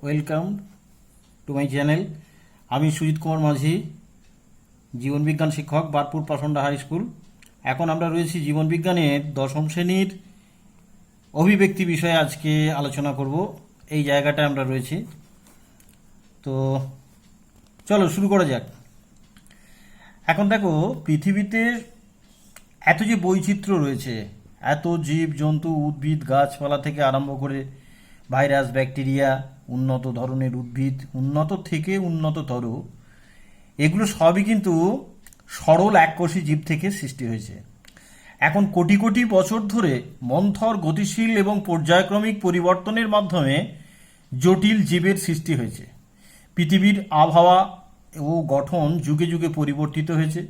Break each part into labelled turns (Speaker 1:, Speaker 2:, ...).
Speaker 1: Welcome to my channel. আমি সুজিত কুমার মাঝি, জীবনবিজ্ঞান শিক্ষক, বারপুর পাসন্ডা high school. এখন আমরা রয়েছি জীবনবিজ্ঞানের দশম শ্রেণীর অভিব্যক্তি বিষয়ে আজকে আলোচনা করব। এই জায়গাটায় আমরা রয়েছি, তো চলো শুরু করা যাক। এখন দেখো, পৃথিবীতে এত যে বৈচিত্র্য রয়েছে, এত জীব জন্তু, উদ্ভিদ, গাছপালা থেকে আরম্ভ করে ভাইরাস, ব্যাকটেরিয়া, উন্নত ধরনের উদ্ভিদ, উন্নত থেকে উন্নততর, এগুলো সবই কিন্তু সরল এককোষী জীব থেকে সৃষ্টি হয়েছে। এখন কোটি কোটি বছর ধরে মন্থর, গতিশীল এবং পর্যায়ক্রমিক পরিবর্তনের মাধ্যমে জটিল জীবের সৃষ্টি হয়েছে। পৃথিবীর আবহাওয়া ও গঠন যুগে যুগে পরিবর্তিত হয়েছে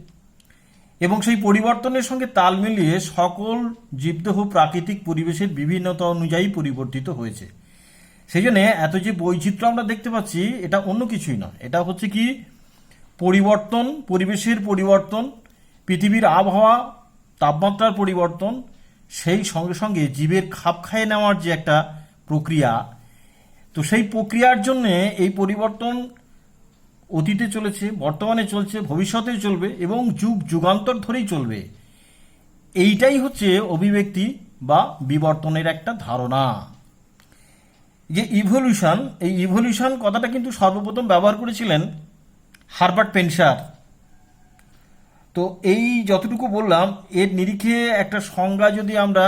Speaker 1: এবং সেই পরিবর্তনের সঙ্গে তাল মিলিয়ে সকল জীবদেহ প্রাকৃতিক পরিবেশের বিভিন্নতা অনুযায়ী পরিবর্তিত হয়েছে। সেই জন্য এত যে বৈচিত্র্য আমরা দেখতে পাচ্ছি, এটা অন্য কিছুই নয়, এটা হচ্ছে কি পরিবর্তন, পরিবেশের পরিবর্তন, পৃথিবীর আবহাওয়া, তাপমাত্রার পরিবর্তন, সেই সঙ্গে সঙ্গে জীবের খাপ খাইয়ে নেওয়ার যে একটা প্রক্রিয়া, তো সেই প্রক্রিয়ার জন্যে এই পরিবর্তন অতীতে চলেছে, বর্তমানে চলছে, ভবিষ্যতে চলবে এবং যুগ যুগান্তর ধরেই চলবে। এইটাই হচ্ছে অভিব্যক্তি বা বিবর্তনের একটা ধারণা। যে ইভলিউশন, এই ইভলিউশন কথাটা কিন্তু সর্বপ্রথম ব্যবহার করেছিলেন হারবার্ট স্পেন্সার। তো এই যতটুকু বললাম, এর নিরিখে একটা সংজ্ঞা যদি আমরা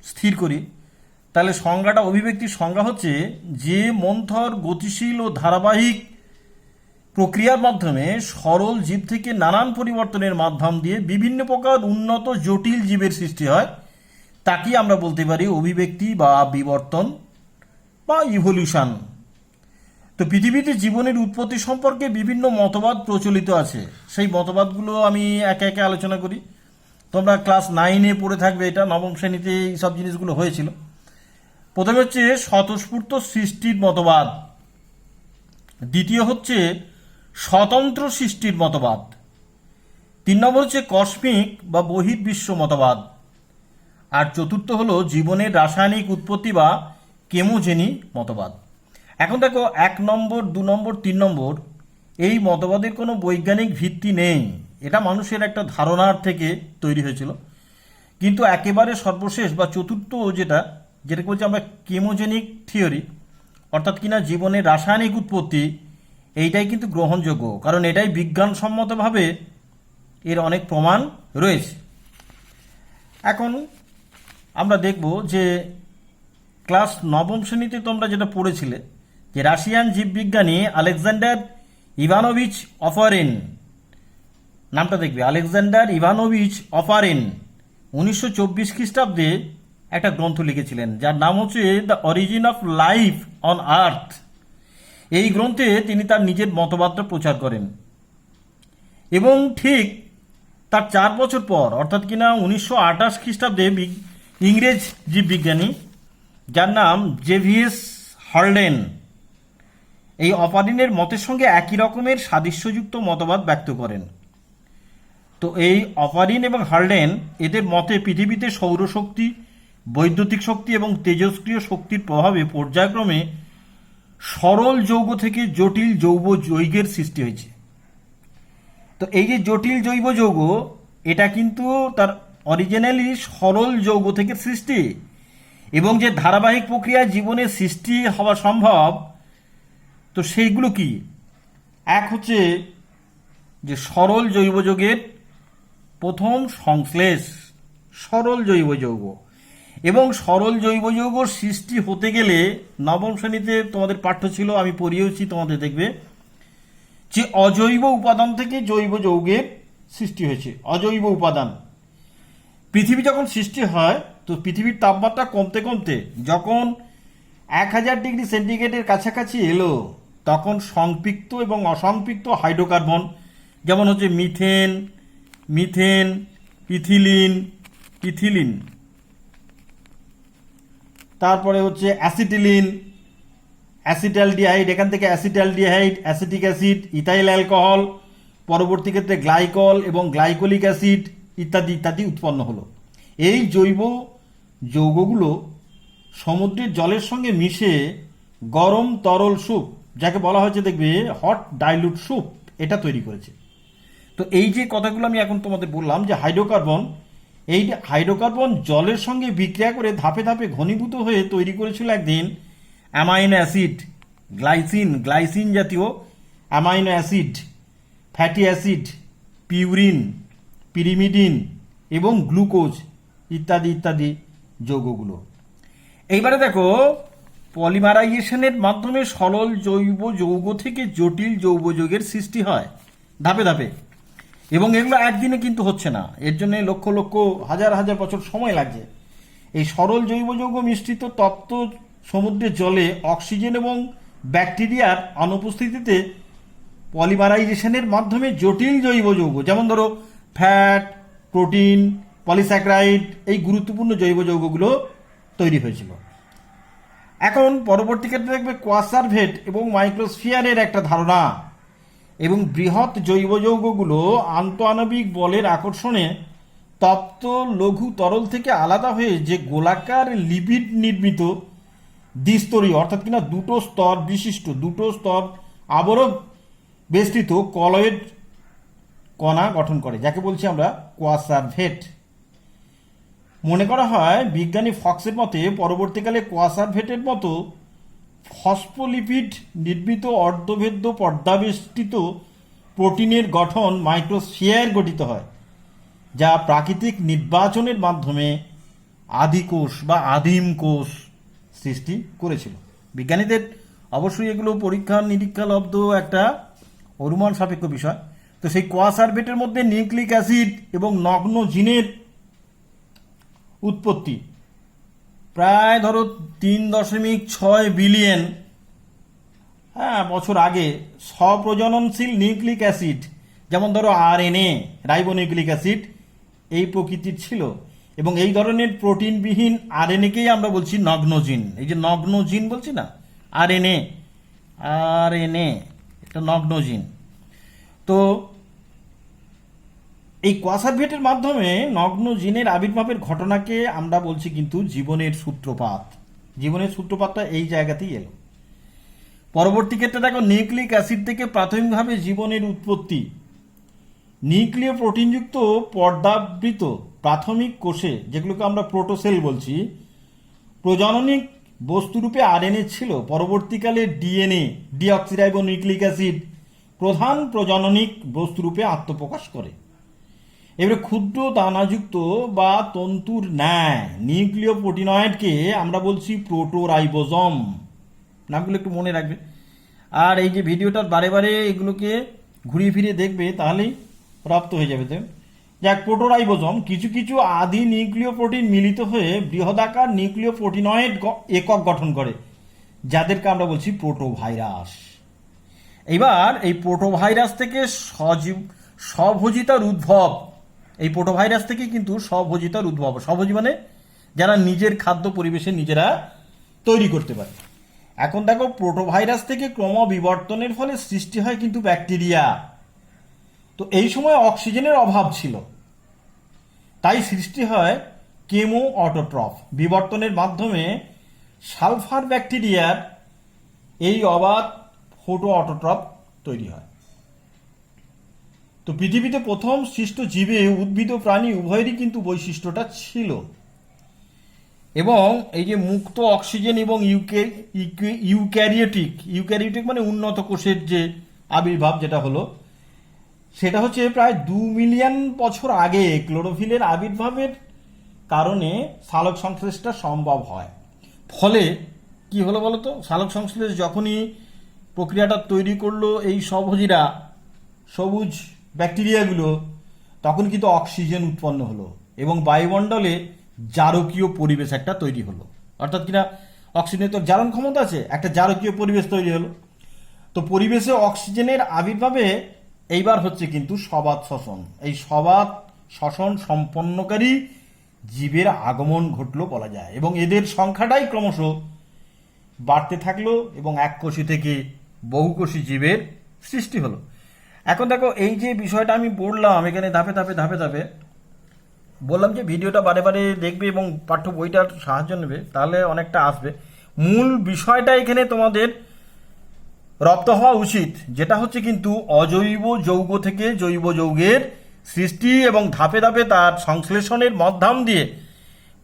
Speaker 1: স্থির করি, তাহলে সংজ্ঞাটা, অভিব্যক্তির সংজ্ঞা হচ্ছে যে মন্থর, গতিশীল ও ধারাবাহিক প্রক্রিয়ার মাধ্যমে সরল জীব থেকে নানান পরিবর্তনের মাধ্যম দিয়ে বিভিন্ন প্রকার উন্নত জটিল জীবের সৃষ্টি হয়, তাকে আমরা বলতে পারি অভিব্যক্তি বা বিবর্তন বা ইভলিউশন। তো পৃথিবীতে জীবনের উৎপত্তি সম্পর্কে বিভিন্ন মতবাদ প্রচলিত আছে। সেই মতবাদগুলো আমি একে একে আলোচনা করি। তোমরা ক্লাস 9-এ পড়ে থাকবে, এটা নবম শ্রেণীতে এই সব জিনিসগুলো হয়েছিল। প্রথমে হচ্ছে স্বতঃস্ফূর্ত সৃষ্টির মতবাদ, দ্বিতীয় হচ্ছে স্বতন্ত্র সৃষ্টির মতবাদ, 3 নম্বর হচ্ছে কসমিক বা বহির্বিশ্ব মতবাদ, আর চতুর্থ হলো জীবনের রাসায়নিক উৎপত্তি বা কেমোজেনি মতবাদ। এখন দেখো, 1 নম্বর, 2 নম্বর, 3 নম্বর এই মতবাদের কোনো বৈজ্ঞানিক ভিত্তি নেই, এটা মানুষের একটা ধারণার থেকে তৈরি হয়েছিল। কিন্তু একেবারে সর্বশেষ বা চতুর্থ যেটাকে বলছি আমরা কেমোজেনিক থিওরি, অর্থাৎ কিনা জীবনের রাসায়নিক উৎপত্তি, এইটাই কিন্তু গ্রহণযোগ্য, কারণ এটাই বিজ্ঞানসম্মতভাবে এর অনেক প্রমাণ রয়েছে। এখন আমরা দেখব যে ক্লাস 9ম শ্রেণীতে তোমরা যেটা পড়েছিলে, যে রাশিয়ান জীববিজ্ঞানী আলেকজান্ডার ইভানোভিচ অফারিন, নামটা দেখবে, আলেকজান্ডার ইভানোভিচ অফারিন 1924 খ্রিস্টাব্দে একটা গ্রন্থ লিখেছিলেন, যার নাম হচ্ছে the origin of life on earth. এই গ্রন্থে তিনি তার নিজের মতবাদটা প্রচার করেন এবং ঠিক তার 4 বছর পর, অর্থাৎ কিনা 1928 খ্রিস্টাব্দে ইংরেজ জীববিজ্ঞানী যার নাম জেভিয়াস হার্লেন এই অপারিনের মতের সঙ্গে একই রকমের সাদৃশ্যযুক্ত মতবাদ ব্যক্ত করেন। তো এই অপারিন এবং হার্লেন এদের মতে পৃথিবীতে সৌরশক্তি, বৈদ্যুতিক শক্তি এবং তেজস্ক্রিয় শক্তির প্রভাবে পর্যায়ক্রমে সরল যৌগ থেকে জটিল জৈব যৌগের সৃষ্টি হয়েছে। তো এই যে জটিল জৈব যৌগ, এটা কিন্তু তার অরিজিনালি সরল যৌগ থেকে সৃষ্টি, এবং যে ধারাবাহিক প্রক্রিয়ায় জীবনের সৃষ্টি হওয়া সম্ভব, তো সেইগুলো কি? এক হচ্ছে যে সরল জৈব যৌগের প্রথম সংশ্লেষ, সরল জৈব যৌগ, এবং সরল জৈব যৌগ সৃষ্টি হতে গেলে নবম শ্রেণীতে তোমাদের পাঠ্য ছিল, আমি পড়িয়েছি, তোমাদের দেখবে যে অজৈব উপাদান থেকে জৈব যৌগের সৃষ্টি হয়েছে। অজৈব উপাদান, পৃথিবী যখন সৃষ্টি হয়, তো পৃথিবীর তাপমাত্রা কমতে কমতে যখন 1000 ডিগ্রি সেন্টিগ্রেডের কাছাকাছি এলো, তখন সংপৃক্ত এবং অসংপৃক্ত হাইড্রোকার্বন, যেমন হচ্ছে মিথেন, ইথিলিন, তারপরে হচ্ছে অ্যাসিটালডিহাইড, এখান থেকে acetaldehyde, acetic acid, ethyl alcohol, পরবর্তী ক্ষেত্রে গ্লাইকল এবং গ্লাইকোলিক অ্যাসিড ইত্যাদি ইত্যাদি উৎপন্ন হলো। এই জৈব যৌগগুলো সমুদ্রের জলের সঙ্গে মিশে গরম তরল স্যুপ, যাকে বলা হয়েছে দেখবে হট ডাইলুট স্যুপ, এটা তৈরি করেছে। তো এই যে কথাগুলো আমি এখন তোমাদের বললাম যে হাইড্রোকার্বন, এই হাইড্রোকার্বন জলের সঙ্গে বিক্রিয়া করে ধাপে ধাপে ঘনীভূত হয়ে তৈরি করেছিল একদিন অ্যামাইনো অ্যাসিড, গ্লাইসিন জাতীয় amino acid, fatty acid, purine, pyrimidine এবং গ্লুকোজ ইত্যাদি ইত্যাদি যৌগগুলো। এইবারে দেখো, পলিমারাইজেশনের মাধ্যমে সরল জৈব যৌগ থেকে জটিল জৈব যৌগের সৃষ্টি হয় ধাপে ধাপে, এবং এগুলো একদিনে কিন্তু হচ্ছে না, এর জন্য লক্ষ লক্ষ হাজার হাজার বছর সময় লাগছে। এই সরল জৈব যৌগ মিশ্রিত তপ্ত সমুদ্রের জলে অক্সিজেন এবং ব্যাকটেরিয়ার অনুপস্থিতিতে পলিমারাইজেশনের মাধ্যমে জটিল জৈব যৌগ, যেমন ধরো ফ্যাট, প্রোটিন, পলিস্যাকারাইড, এই গুরুত্বপূর্ণ জৈব যৌগগুলো তৈরি হয়েছিল। এখন পরবর্তী ক্ষেত্রে দেখবে কোয়াসারভেট এবং মাইক্রোস্ফিয়ারের একটা ধারণা, এবং বৃহৎ জৈব যৌগগুলো আন্তঃআণবিক বলের আকর্ষণে তপ্ত লঘু তরল থেকে আলাদা হয়ে যে গোলাকার লিপিড নির্মিত দ্বিস্তরীয়, অর্থাৎ কিনা দুটো স্তর বিশিষ্ট, দুটো স্তর আবরক বেষ্টিত কলয়েড কণা গঠন করে, যাকে বলছি আমরা কোয়াসারভেট। মনে করা হয় বিজ্ঞানী ফক্সের মতে পরবর্তীকালে কোয়াসারভেটের মতো ফসফোলিপিড নির্মিত অর্ধভেদ্য পর্দাবেষ্টিত প্রোটিনের গঠন মাইক্রোস্ফিয়ার গঠিত হয়, যা প্রাকৃতিক নির্বাচনের মাধ্যমে আদিকোষ বা আদিম কোষ সৃষ্টি করেছিল। বিজ্ঞানীদের অবশ্যই এগুলো পরীক্ষা নিরীক্ষা লব্ধ একটা অনুমান সাপেক্ষ বিষয়। তো সেই কোয়াসারভেটের মধ্যে নিউক্লিক অ্যাসিড এবং নগ্ন জিনের উৎপত্তি প্রায় ধরো 3.6 বিলিয়ন বছর আগে স্বপ্রজননশীল নিউক্লিক অ্যাসিড, যেমন ধরো আরএনএ, রাইবোনিউক্লিক অ্যাসিড, এই প্রকৃতির ছিল। এবং এই ধরনের প্রোটিনবিহীন আরএনএকেই আমরা বলছি নগ্ন জিন। এই যে নগ্ন জিন বলছি না, আরএনএ, এটা নগ্ন জিন। তো এই কোয়াসারভেটের মাধ্যমে নগ্ন জিনের আবির্ভাবের ঘটনাকে আমরা বলছি কিন্তু জীবনের সূত্রপাত। জীবনের সূত্রপাতটা এই জায়গাতেই এলো। পরবর্তী ক্ষেত্রে দেখো, নিউক্লিক অ্যাসিড থেকে প্রাথমিকভাবে জীবনের উৎপত্তি। নিউক্লিয় প্রোটিনযুক্ত পর্দাবৃত প্রাথমিক কোষে, যেগুলোকে আমরা প্রোটোসেল বলছি, প্রজননিক বস্তুরূপে আরএনএ ছিল। পরবর্তীকালে ডিএনএ, ডিঅক্সিরাইবোনিউক্লিক অ্যাসিড, প্রধান প্রজননিক বস্তুরূপে আত্মপ্রকাশ করে। এবারে ক্ষুদ্র দানাযুক্ত বা তন্তুর ন্যায় নিউক্লিয় প্রোটিনয়েডকে আমরা বলছি প্রোটোরাইবোজম। নামগুলো একটু মনে রাখবে। আর এই যে ভিডিওটার বারে বারে এগুলোকে ঘুরিয়ে ফিরিয়ে দেখবে, তাহলেই রপ্ত হয়ে যাবে। যাক, প্রোটোরাইবোজম কিছু কিছু আদি নিউক্লিয় প্রোটিন মিলিত হয়ে বৃহদাকার নিউক্লিয় প্রোটিনয়েড একক গঠন করে, যাদেরকে আমরা বলছি প্রোটোভাইরাস। এবার এই প্রোটোভাইরাস থেকে স্বভোজিতার উদ্ভব। এই প্রোটোভাইরাস থেকে কিন্তু স্বভোজিতার উদ্ভব। স্বভোজী মানে যারা নিজের খাদ্য পরিবেশে নিজেরা তৈরি করতে পারে। এখন দেখো, প্রোটোভাইরাস থেকে ক্রমবিবর্তনের ফলে সৃষ্টি হয় কিন্তু ব্যাকটেরিয়া। তো এই সময় অক্সিজেনের অভাব ছিল, তাই সৃষ্টি হয় কেমো অটোট্রফ। বিবর্তনের মাধ্যমে সালফার ব্যাকটেরিয়ার এই অবাধ ফোটো অটোট্রফ তৈরি হয়। তো পৃথিবীতে প্রথম সৃষ্ট জীবে উদ্ভিদ ও প্রাণী উভয়েরই কিন্তু বৈশিষ্ট্যটা ছিল। এবং এই যে মুক্ত অক্সিজেন এবং ইউক্যারিওটিক মানে উন্নত কোষের যে আবির্ভাব যেটা হলো, সেটা হচ্ছে প্রায় 2 মিলিয়ন বছর আগে ক্লোরোফিলের আবির্ভাবের কারণে সালোক সংশ্লেষটা সম্ভব হয়। ফলে কি হলো বলতো, সালোক সংশ্লেষ যখনই প্রক্রিয়াটা তৈরি করলো এই স্বভোজীরা, সবুজ ব্যাকটেরিয়াগুলো, তখন কিন্তু অক্সিজেন উৎপন্ন হলো এবং বায়ুমণ্ডলে জারকীয় পরিবেশ একটা তৈরি হলো। অর্থাৎ কিনা অক্সিজেনের তো জারণ ক্ষমতা আছে, একটা জারকীয় পরিবেশ তৈরি হলো। তো পরিবেশে অক্সিজেনের আবির্ভাবে এইবার হচ্ছে কিন্তু সবাত শ্বসন। এই সবাত শ্বসন সম্পন্নকারী জীবের আগমন ঘটলো বলা যায়, এবং এদের সংখ্যাটাই ক্রমশ বাড়তে থাকলো এবং এককোষী থেকে বহুকোষী জীবের সৃষ্টি হলো। এখন দেখো, এই যে বিষয়টা আমি বললাম এখানে ধাপে ধাপে বললাম যে ভিডিওটা বারে বারে দেখবে এবং পাঠ্য বইটার সাহায্য নেবে, তাহলে অনেকটা আসবে। মূল বিষয়টা এখানে তোমাদের রপ্ত হওয়া উচিত, যেটা হচ্ছে কিন্তু অজৈব যৌগ থেকে জৈব যৌগের সৃষ্টি এবং ধাপে ধাপে তার সংশ্লেষণের মাধ্যম দিয়ে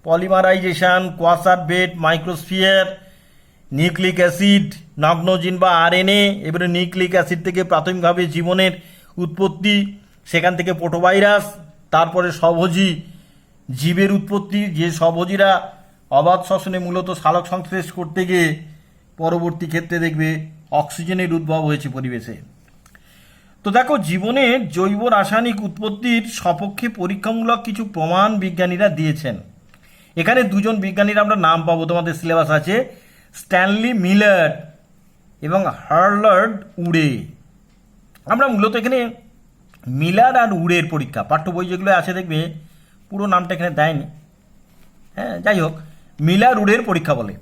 Speaker 1: polymerization, quasar bed, microsphere, nucleic acid, নগ্নজিন বা আরএনএ, এবারে নিউক্লিক অ্যাসিড থেকে প্রাথমিকভাবে জীবনের উৎপত্তি, সেখান থেকে প্রোটোভাইরাস, তারপরে স্বভোজী জীবের উৎপত্তি, যে স্বভোজীরা অবাধ শ্বসনে মূলত সালোক সংশ্লেষ করতে গিয়ে পরবর্তী ক্ষেত্রে দেখবে অক্সিজেনের উদ্ভব হয়েছে পরিবেশে। তো দেখো, জীবনের জৈব রাসায়নিক উৎপত্তির সপক্ষে পরীক্ষামূলক কিছু প্রমাণ বিজ্ঞানীরা দিয়েছেন। এখানে দুজন বিজ্ঞানীর আমরা নাম পাবো, তোমাদের সিলেবাস আছে, স্ট্যানলি মিলার এবং হার্লার্ড উডে। আমরা মূলত এখানে মিলার আর উডের পরীক্ষা, পাঠ্য বই যেগুলো আছে দেখবে পুরো নামটা এখানে দেয়নি, হ্যাঁ যাই হোক, মিলার উডের পরীক্ষা বলে।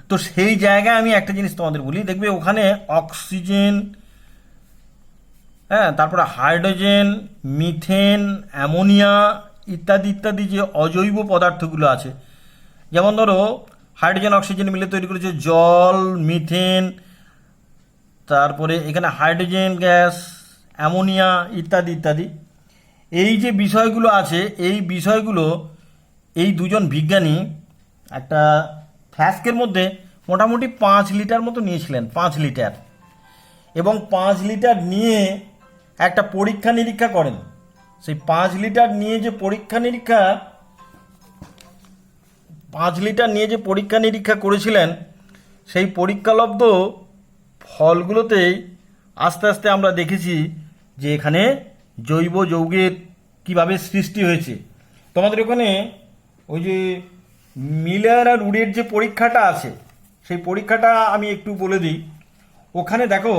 Speaker 1: তো সেই জায়গায় আমি একটা জিনিস তোমাদের বলি, দেখবে ওখানে অক্সিজেন, হ্যাঁ, তারপরে হাইড্রোজেন, মিথেন, অ্যামোনিয়া ইত্যাদি ইত্যাদি যে অজৈব পদার্থগুলো আছে, যেমন ধরো হাইড্রোজেন অক্সিজেন মিলে তৈরি করেছে জল, মিথেন, তারপরে এখানে হাইড্রোজেন গ্যাস, অ্যামোনিয়া ইত্যাদি ইত্যাদি, এই যে বিষয়গুলো আছে, এই বিষয়গুলো এই দুজন বিজ্ঞানী একটা ফ্লাস্কের মধ্যে মোটামুটি 5 লিটার মতো নিয়েছিলেন, 5 লিটার, এবং 5 লিটার নিয়ে একটা পরীক্ষা নিরীক্ষা করেন। সেই 5 লিটার নিয়ে যে পরীক্ষা নিরীক্ষা করেছিলেন, সেই পরীক্ষালব্ধ ফলগুলোতেই আস্তে আস্তে আমরা দেখেছি যে এখানে জৈব যৌগের কিভাবে সৃষ্টি হয়েছে। তোমাদের ওখানে ওই যে মিলার আর উডের যে পরীক্ষাটা আছে, সেই পরীক্ষাটা আমি একটু বলে দিই। ওখানে দেখো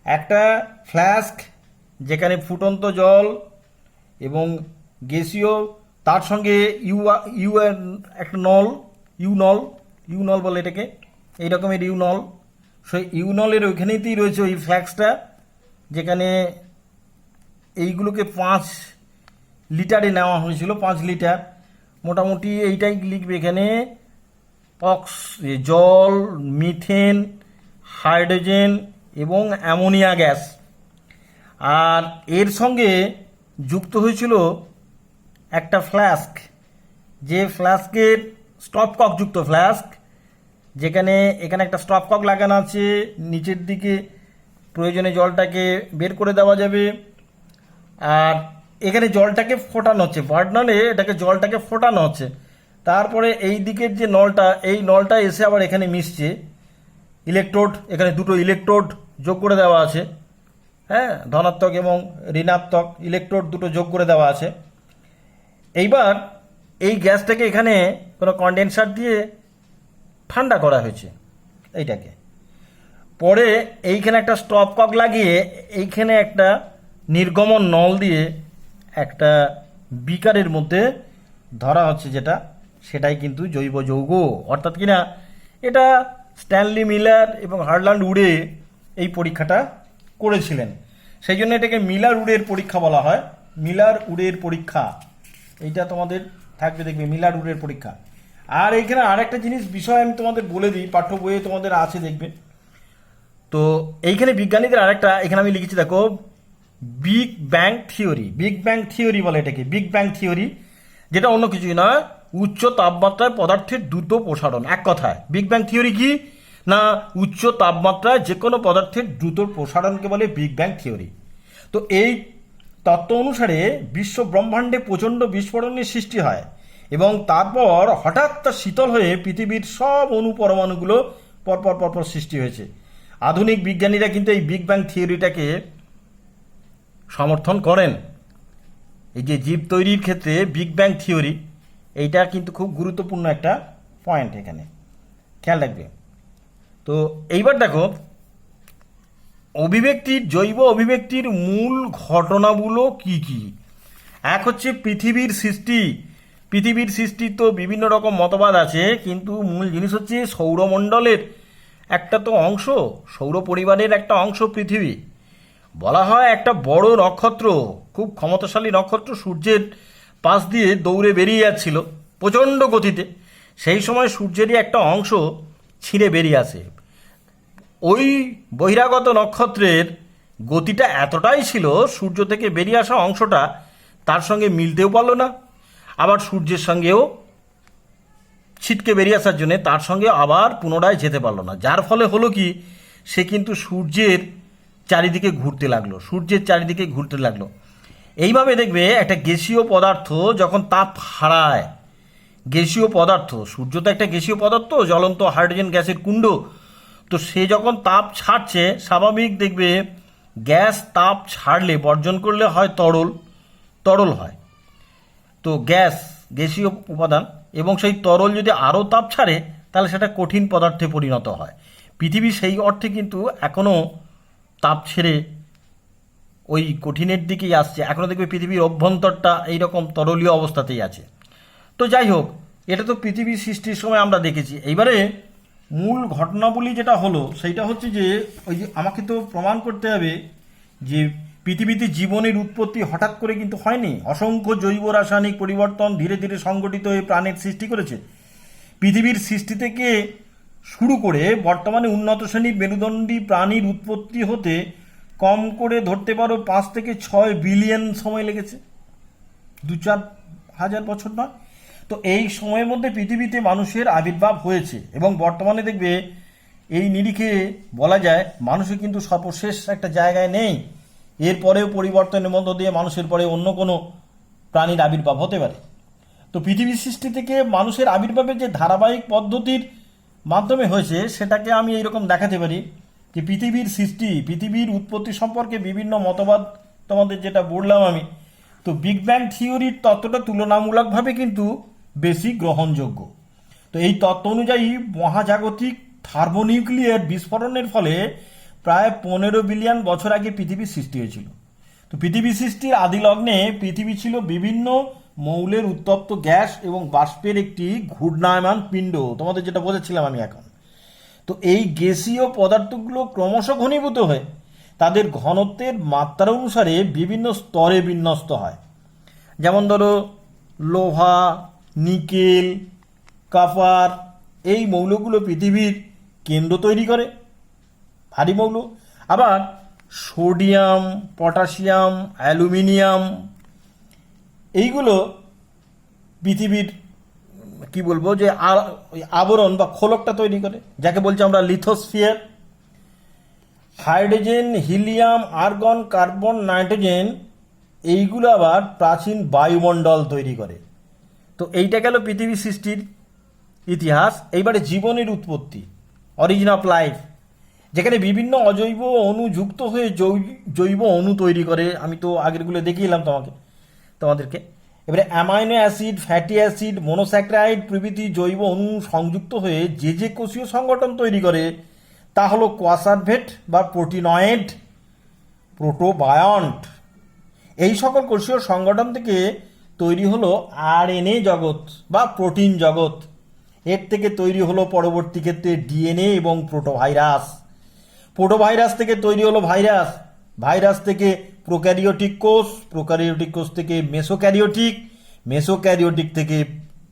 Speaker 1: একটা ফ্লাস্ক, যেখানে ফুটন্ত জল এবং গ্যাসীয়, তার সঙ্গে একটা নল, ইউনল বলে এটাকে, এই রকমের ইউনল, সেই ইউনলের ওইখানেতেই রয়েছে ওই ফ্লাস্কটা, যেখানে এইগুলোকে 5 লিটারে নেওয়া হয়েছিল, 5 লিটার মোটামুটি। এইটাই লিখবে এখানে, জল, মিথেন, হাইড্রোজেন এবং অ্যামোনিয়া গ্যাস। আর এর সঙ্গে যুক্ত হয়েছিল একটা ফ্লাস্ক, যে ফ্লাস্কের স্টপকক যুক্ত ফ্লাস্ক, যেখানে এখানে একটা স্টপকক লাগানো আছে, নিচের দিকে প্রয়োজনে জলটাকে বের করে দেওয়া যাবে। আর এখানে জলটাকে ফোটানো হচ্ছে, বার্নারে এটাকে জলটাকে ফোটানো হচ্ছে। তারপরে এই দিকের যে নলটা, এই নলটা এসে আবার এখানে মিশছে ইলেকট্রোড, এখানে দুটো ইলেকট্রোড যোগ করে দেওয়া আছে, হ্যাঁ, ধনাত্মক এবং ঋণাত্মক ইলেকট্রোড দুটো যোগ করে দেওয়া আছে। এইবার এই গ্যাসটাকে এখানে কোনো কন্ডেন্সার দিয়ে ঠান্ডা করা হয়েছে এইটাকে। পরে এইখানে একটা স্টপকক লাগিয়ে এইখানে একটা নির্গমন নল দিয়ে একটা বিকারের মধ্যে ধরা হচ্ছে, সেটাই কিন্তু জৈব যৌগ। অর্থাৎ কিনা এটা স্ট্যানলি মিলার এবং হার্লান্ড উডে এই পরীক্ষাটা করেছিলেন, সেই জন্য এটাকে মিলার উডের পরীক্ষা বলা হয়। মিলার উডের পরীক্ষা এইটা তোমাদের থাকবে, দেখবে মিলার উডের পরীক্ষা। আর এইখানে আরেকটা বিষয় আমি তোমাদের বলে দিই, পাঠ্য বইয়ে তোমাদের আছে দেখবে। তো এইখানে বিজ্ঞানীদের আরেকটা, এখানে আমি লিখেছি দেখো, big bang theory. Big bang theory বলে এটাকে, বিগ ব্যাং থিওরি, যেটা অন্য কিছুই নয়, উচ্চ তাপমাত্রায় পদার্থের দ্রুত প্রসারণ। এক কথায় বিগ ব্যাং থিওরি কি না, উচ্চ তাপমাত্রায় যে কোনো পদার্থের দ্রুত প্রসারণকে বলে বিগ ব্যাং থিওরি। তো এই তত্ত্ব অনুসারে বিশ্ব ব্রহ্মাণ্ডে প্রচণ্ড বিস্ফোরণের সৃষ্টি হয় এবং তারপর হঠাৎ তা শীতল হয়ে পৃথিবীর সব অণু পরমাণুগুলো পরপর সৃষ্টি হয়েছে। আধুনিক বিজ্ঞানীরা কিন্তু এই বিগ ব্যাং থিওরিটাকে সমর্থন করেন। এই যে জীব তৈরির ক্ষেত্রে বিগ ব্যাং থিওরি, এইটা কিন্তু খুব গুরুত্বপূর্ণ একটা পয়েন্ট, এখানে খেয়াল রাখবে। তো এইবার দেখো, জৈব অভিব্যক্তির মূল ঘটনাগুলো কি কি। এক হচ্ছে পৃথিবীর সৃষ্টি। পৃথিবীর সৃষ্টির তো বিভিন্ন রকম মতবাদ আছে, কিন্তু মূল জিনিস হচ্ছে সৌরমণ্ডলের একটা তো অংশ, সৌর পরিবারের একটা অংশ পৃথিবী। বলা হয় একটা বড় নক্ষত্র, খুব ক্ষমতাশালী নক্ষত্র, সূর্যের পাশ দিয়ে দৌড়ে বেরিয়ে যাচ্ছিল প্রচণ্ড গতিতে। সেই সময় সূর্যেরই একটা অংশ ছিঁড়ে বেরিয়ে আসে। ওই বহিরাগত নক্ষত্রের গতিটা এতটাই ছিল, সূর্য থেকে বেরিয়ে আসা অংশটা তার সঙ্গে মিলতেও পারলো না, আবার সূর্যের সঙ্গেও ছিটকে বেরিয়ে আসার জন্যে তার সঙ্গে আবার পুনরায় যেতে পারলো না। যার ফলে হলো কি, সে কিন্তু সূর্যের চারিদিকে ঘুরতে লাগলো, সূর্যের চারিদিকে ঘুরতে লাগলো। এইভাবে দেখবে একটা গ্যাসীয় পদার্থ যখন তাপ হারায়, গ্যাসীয় পদার্থ, সূর্য তো একটা গ্যাসীয় পদার্থ, জ্বলন্ত হাইড্রোজেন গ্যাসের কুণ্ড, তো সে যখন তাপ ছাড়ছে, স্বাভাবিক দেখবে গ্যাস তাপ ছাড়লে, বর্জন করলে হয় তরল, তরল হয়। তো গ্যাসীয় উপাদান, এবং সেই তরল যদি আরও তাপ ছাড়ে তাহলে সেটা কঠিন পদার্থে পরিণত হয়। পৃথিবী সেই অর্থে কিন্তু এখনও তাপ ছেড়ে ওই কঠিনের দিকেই আসছে। এখনও দেখবে পৃথিবীর অভ্যন্তরটা এইরকম তরলীয় অবস্থাতেই আছে। তো যাই হোক, এটা তো পৃথিবীর সৃষ্টির সময় আমরা দেখেছি। এইবারে মূল ঘটনাবলী যেটা হলো সেইটা হচ্ছে যে, ওই যে আমাকে তো প্রমাণ করতে হবে যে পৃথিবীতে জীবনের উৎপত্তি হঠাৎ করে কিন্তু হয়নি। অসংখ্য জৈব রাসায়নিক পরিবর্তন ধীরে ধীরে সংগঠিত হয়ে প্রাণের সৃষ্টি করেছে। পৃথিবীর সৃষ্টি থেকে শুরু করে বর্তমানে উন্নত শ্রেণীর মেরুদণ্ডী প্রাণীর উৎপত্তি হতে কম করে ধরতে পারো 5 থেকে 6 বিলিয়ন সময় লেগেছে, 2-4 হাজার বছর নয়। তো এই সময়ের মধ্যে পৃথিবীতে মানুষের আবির্ভাব হয়েছে, এবং বর্তমানে দেখবে এই নিরিখে বলা যায় মানুষের কিন্তু সর্বশেষ একটা জায়গায় নেই। এরপরেও পরিবর্তনের মধ্য দিয়ে মানুষের পরে অন্য কোনো প্রাণীর আবির্ভাব হতে পারে। তো পৃথিবীর সৃষ্টি থেকে মানুষের আবির্ভাবের যে ধারাবাহিক পদ্ধতির মাধ্যমে হয়েছে, সেটাকে আমি এইরকম দেখাতে পারি যে পৃথিবীর সৃষ্টি, পৃথিবীর উৎপত্তি সম্পর্কে বিভিন্ন মতবাদ তোমাদের যেটা বললাম আমি, তো বিগ ব্যাং থিওরির তত্ত্বটা তুলনামূলকভাবে কিন্তু বেশি গ্রহণযোগ্য। তো এই তত্ত্ব অনুযায়ী মহাজাগতিক থার্মোনিউক্লিয়ার বিস্ফোরণের ফলে প্রায় 15 বিলিয়ন বছর আগে পৃথিবীর সৃষ্টি হয়েছিল। তো পৃথিবী সৃষ্টির আদি লগ্নে পৃথিবী ছিল বিভিন্ন মৌলের উত্তপ্ত গ্যাস এবং বাষ্পের একটি ঘূর্ণায়মান পিণ্ড, তোমাদের যেটা বলেছিলাম আমি এখন। তো এই গ্যাসীয় পদার্থগুলো ক্রমশ ঘনীভূত হয়ে তাদের ঘনত্বের মাত্রা অনুসারে বিভিন্ন স্তরে বিন্যস্ত হয়। যেমন ধরো লোহা, নিকেল, কপার, এই মৌলগুলো পৃথিবীর কেন্দ্র তৈরি করে, ভারী মৌল। আবার সোডিয়াম, পটাশিয়াম, অ্যালুমিনিয়াম, এইগুলো পৃথিবীর কি বলবো যে আবরণ বা খোলকটা তৈরি করে, যাকে বলছি আমরা lithosphere. Hydrogen, helium, argon, carbon, nitrogen, এইগুলো আবার প্রাচীন বায়ুমণ্ডল তৈরি করে। তো এইটা গেল পৃথিবী সৃষ্টির ইতিহাস। এইবারে জীবনের উৎপত্তি, অরিজিন অফ লাইফ, যেখানে বিভিন্ন অজৈব অণু যুক্ত হয়ে জৈব অণু তৈরি করে। আমি তো আগেরগুলো দেখিয়েলাম তোমাদেরকে। এবারে অ্যামাইনো অ্যাসিড, ফ্যাটি অ্যাসিড, মনোস্যাক্রাইড প্রভৃতি জৈব অণু সংযুক্ত হয়ে যে কোষীয় সংগঠন তৈরি করে তা হলো কোয়াসার্ভেট বা প্রোটিনয়েড, প্রোটোবায়ন্ট। এই সকল কোষীয় সংগঠন থেকে তৈরি হলো আরএনএ জগৎ বা প্রোটিন জগৎ। এর থেকে তৈরি হলো পরবর্তী ক্ষেত্রে ডিএনএ এবং প্রোটোভাইরাস। প্রোটোভাইরাস থেকে তৈরি হলো ভাইরাস, ভাইরাস থেকে প্রোক্যারিওটিক কোষ, প্রোক্যারিওটিক কোষ থেকে মেসোক্যারিওটিক, মেসোক্যারিওটিক থেকে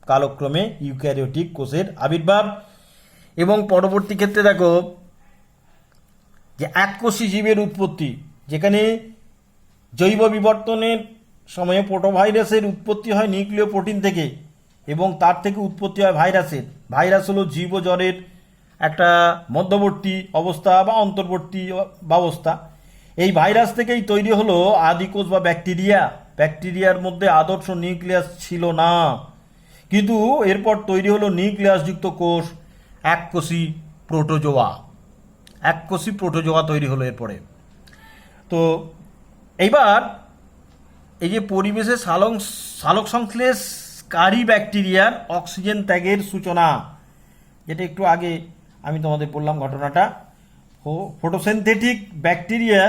Speaker 1: কালক্রমে ইউক্যারিওটিক কোষের আবির্ভাব। এবং পরবর্তী ক্ষেত্রে দেখো যে এককোষী জীবের উৎপত্তি, যেখানে জৈব বিবর্তনের সময়ে প্রোটোভাইরাসের উৎপত্তি হয় নিউক্লিয় প্রোটিন থেকে, এবং তার থেকে উৎপত্তি হয় ভাইরাসের। ভাইরাস হলো জীবজড়ের একটা মধ্যবর্তী অবস্থা বা অন্তর্বর্তী ব্যবস্থা। এই ভাইরাস থেকেই তৈরি হলো আদিকোষ বা ব্যাকটেরিয়া। ব্যাকটেরিয়ার মধ্যে আদর্শ নিউক্লিয়াস ছিল না, কিন্তু এরপর তৈরি হলো নিউক্লিয়াসযুক্ত কোষ, এককোষী প্রোটোজোয়া। এককোষী প্রোটোজোয়া তৈরি হলো এরপরে। তো এইবার এই যে পরিবেশে সালোক সংশ্লেষকারী ব্যাকটেরিয়ার অক্সিজেন ত্যাগের সূচনা, যেটা একটু আগে আমি তোমাদের বললাম ঘটনাটা, photosynthetic bacteria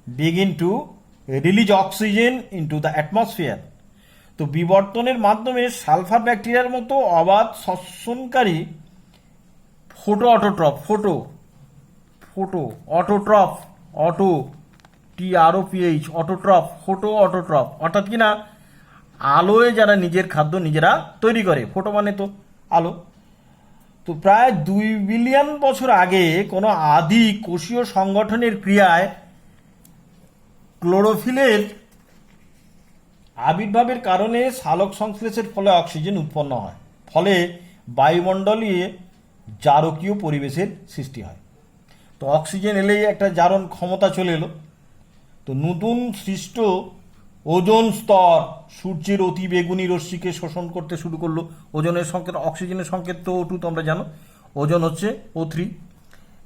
Speaker 1: begin to release oxygen into the atmosphere. তো বিবর্তনের মাধ্যমে সালফার ব্যাকটেরিয়ার মতো অবাধ শ্বসনকারী অটোট্রফ, অর্থাৎ কিনা আলোয় যারা নিজের খাদ্য নিজেরা তৈরি করে। ফোটো মানে তো আলো। তো প্রায় 2 বিলিয়ন বছর আগে কোনো আদি কোষীয় সংগঠনের ক্রিয়ায় ক্লোরোফিলের আবির্ভাবের কারণে সালোক সংশ্লেষের ফলে অক্সিজেন উৎপন্ন হয়, ফলে বায়ুমণ্ডলীয় জারকীয় পরিবেশের সৃষ্টি হয়। তো অক্সিজেন এলেই একটা জারণ ক্ষমতা চলে এলো। তো নতুন সৃষ্ট ওজোন স্তর সূর্যের অতি বেগুনি রশ্মিকে শোষণ করতে শুরু করলো। ওজনের সংকেত, অক্সিজেনের সংকেত তো O2, তোমরা জানো, ওজন হচ্ছে O3।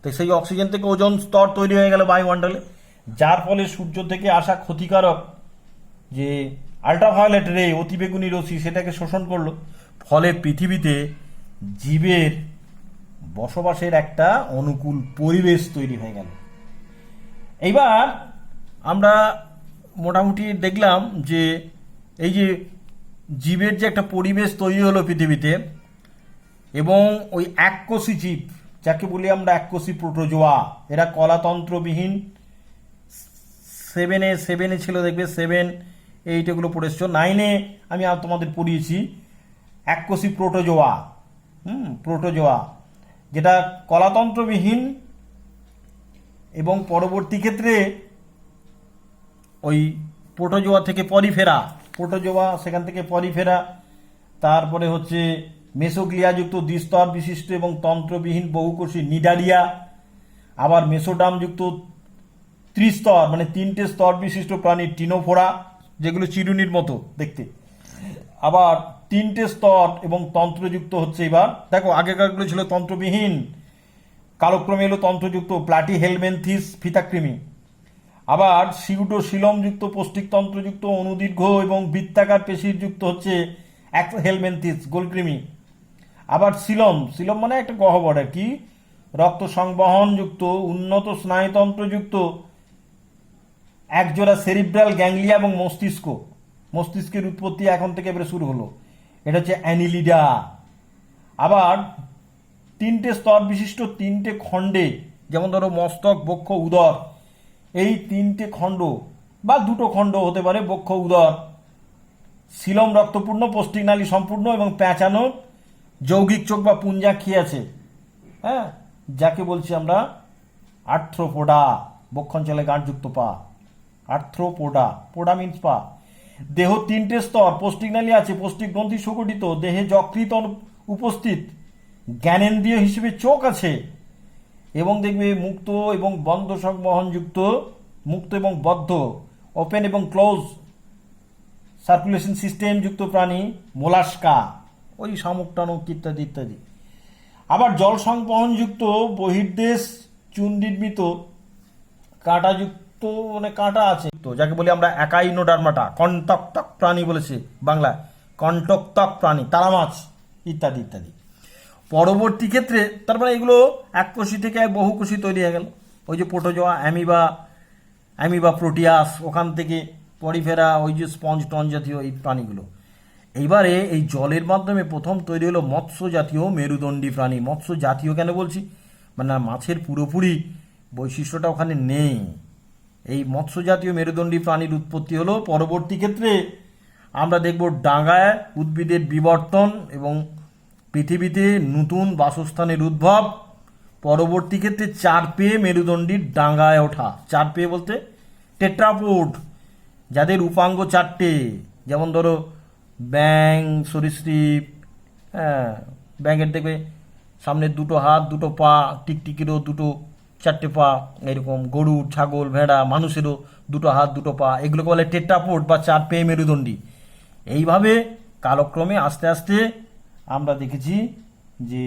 Speaker 1: তো সেই অক্সিজেন থেকে ওজোন স্তর তৈরি হয়ে গেল বায়ুমণ্ডলে, যার ফলে সূর্য থেকে আসা ক্ষতিকারক যে আল্ট্রাভায়োলেট রে, অতিবেগুনি রশ্মি, সেটাকে শোষণ করলো, ফলে পৃথিবীতে জীবের বসবাসের একটা অনুকূল পরিবেশ তৈরি হয়ে গেল। এইবার আমরা মোটামুটি দেখলাম যে এই যে জীবের যে একটা পরিবেশ তৈরি হলো পৃথিবীতে, এবং ওই এককোষী জীব যাকে বলি আমরা এককোষী প্রোটোজোয়া, এরা কলাতন্ত্রবিহীন, 7-এ ছিল, দেখবে 7, 8 এগুলো পড়েছো, 9-এ আমি তোমাদের পড়িয়েছি এককোষী প্রোটোজোয়া। প্রোটোজোয়া যেটা কলাতন্ত্রবিহীন, এবং পরবর্তী ক্ষেত্রে ওই প্রোটোজোয়া থেকে পরিফেরা, প্রোটোজোয়া সেখান থেকে পরিফেরা, তারপরে হচ্ছে মেসোগ্লিয়াযুক্ত দ্বিস্তর বিশিষ্ট এবং তন্ত্রবিহীন বহুকোষী নিডারিয়া, আবার মেসোডামযুক্ত ত্রিস্তর মানে 3টে স্তর বিশিষ্ট প্রাণী টিনোফোরা, যেগুলো চিরুনির মতো দেখতে, আবার 3টে স্তর এবং তন্ত্রযুক্ত হচ্ছে। এবার দেখো আগেকারগুলো ছিল তন্ত্রবিহীন, কালক্রমে এলো তন্ত্রযুক্ত প্লাটি হেলমেন্থিস ফিতাকৃমি, আবার সিউডোশিলমযুক্ত পৌষ্টিকতন্ত্রযুক্ত অনুদীর্ঘ এবং বৃত্তাকার পেশির যুক্ত হচ্ছে হেলমেন্থিস গোলকৃমি, আবার সিলম মানে একটা গহ্বর আর কি, রক্ত সংবহনযুক্ত উন্নত স্নায়ুতন্ত্রযুক্ত একজোড়া সেরিব্রাল গ্যাংলিয়া এবং মস্তিষ্কের উৎপত্তি এখন থেকে এবারে শুরু হলো, এটা হচ্ছে অ্যানিলিডা। আবার 3টে স্তর বিশিষ্ট 3টে খণ্ডে, যেমন ধরো মস্তক, বক্ষ, উদর, এই 3টে খণ্ড বা 2টো খণ্ড হতে পারে, বক্ষ, উদর, সিলম রক্তপূর্ণ, পৌষ্টিকনালী সম্পূর্ণ এবং পেঁচানো যৌগিক চোখ বা পুঞ্জাক্ষী আছে, হ্যাঁ, যাকে বলছি আমরা আর্থ্রোপোডা, বক্ষঞ্চলে গাঁটযুক্ত পা, আর্থ্রোপোডা, পোডা মিন্স পা। দেহ 3টে স্তর, পৌষ্টিকনালী আছে, পৌষ্টিক গ্রন্থি সুগঠিত, দেহে যকৃত উপস্থিত, জ্ঞানেন্দ্রিয় হিসেবে চোখ আছে, এবং দেখবে মুক্ত এবং বন্ধ সংবহনযুক্ত, মুক্ত এবং বদ্ধ, ওপেন এবং ক্লোজ সার্কুলেশন সিস্টেম যুক্ত প্রাণী মোলাস্কা, ওই শামুক টানুক ইত্যাদি ইত্যাদি। আবার জল সংবহনযুক্ত বহির্দেশ চুননির্মিত কাঁটাযুক্ত, মানে কাঁটা আছে, তো যাকে বলি আমরা একাইনোডার্মাটা, কণ্টকতক প্রাণী বলেছে বাংলায়, কণ্টকতক প্রাণী, তারা মাছ ইত্যাদি ইত্যাদি। পরবর্তী ক্ষেত্রে তারপরে এগুলো এককোষী থেকে বহুকোষী তৈরি হয়ে গেল, ওই যে প্রোটোজোয়া, অ্যামিবা প্রোটিয়াস, ওখান থেকে পরিফেরা, ওই যে স্পঞ্জ টন জাতীয় এই প্রাণীগুলো। এইবারে এই জলের মাধ্যমে প্রথম তৈরি হলো মৎস্য জাতীয় মেরুদণ্ডী প্রাণী। মৎস্য জাতীয় কেন বলছি, মানে মাছের পুরোপুরি বৈশিষ্ট্যটা ওখানে নেই। এই মৎস্য জাতীয় মেরুদণ্ডী প্রাণীর উৎপত্তি হলো। পরবর্তী ক্ষেত্রে আমরা দেখব ডাঙায় উদ্ভিদের বিবর্তন এবং পৃথিবীতে নতুন বাসস্থানের উদ্ভব। পরবর্তী ক্ষেত্রে 4 পেয়ে মেরুদণ্ডীর ডাঙায় ওঠা। 4 পেয়ে বলতে টেট্রাপোড, যাদের উপাঙ্গ 4টে, যেমন ধরো ব্যাং, সরীসৃপ, হ্যাঁ, ব্যাঙের দেখবে সামনে 2টো হাত, 2টো পা, টিকটিকিরও 4টে পা, এরকম গরু, ছাগল, ভেড়া, মানুষেরও 2টো হাত, 2টো পা, এগুলোকে বলে টেট্রাপোড বা 4 পেয়ে মেরুদণ্ডী। এইভাবে কালক্রমে আস্তে আস্তে আমরা দেখেছি যে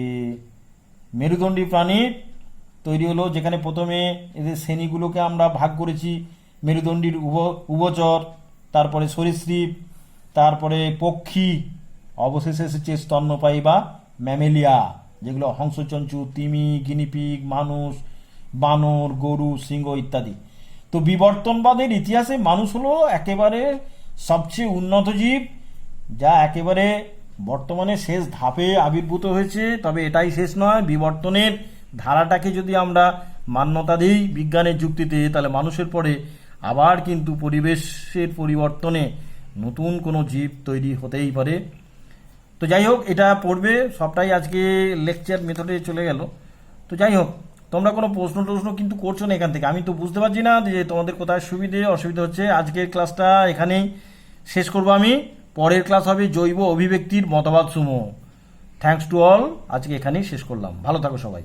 Speaker 1: মেরুদণ্ডী প্রাণীর তৈরি হলো, যেখানে প্রথমে এদের শ্রেণীগুলোকে আমরা ভাগ করেছি, মেরুদণ্ডীর উভচর, তারপরে সরীসৃপ, তারপরে পক্ষী, অবশেষে এসেছে স্তন্যপায়ী বা ম্যামেলিয়া, যেগুলো হংসচঞ্চু, তিমি, গিনিপিগ, মানুষ, বানর, গরু, সিংহ ইত্যাদি। তো বিবর্তনবাদের ইতিহাসে মানুষ হলো একেবারে সবচেয়ে উন্নত জীব, যা একেবারে বর্তমানে শেষ ধাপে আবির্ভূত হয়েছে। তবে এটাই শেষ নয়, বিবর্তনের ধারাটাকে যদি আমরা মান্যতা দিই বিজ্ঞানের যুক্তিতে, তাহলে মানুষের পরে আবার কিন্তু পরিবেশের পরিবর্তনে নতুন কোনো জীব তৈরি হতেই পারে। তো যাই হোক, এটা পড়বে সবটাই আজকে লেকচার মেথডে চলে গেল। তো যাই হোক, তোমরা কোনো প্রশ্ন টশ্ন কিন্তু করছো না এখান থেকে, আমি তো বুঝতে পারছি না যে তোমাদের কোথায় সুবিধে অসুবিধা হচ্ছে। আজকের ক্লাসটা এখানেই শেষ করবো আমি। পরের ক্লাস হবে জৈব অভিব্যক্তির মতবাদ সমূহ। থ্যাঙ্কস টু অল, আজকে এখানেই শেষ করলাম। ভালো থাকো সবাই।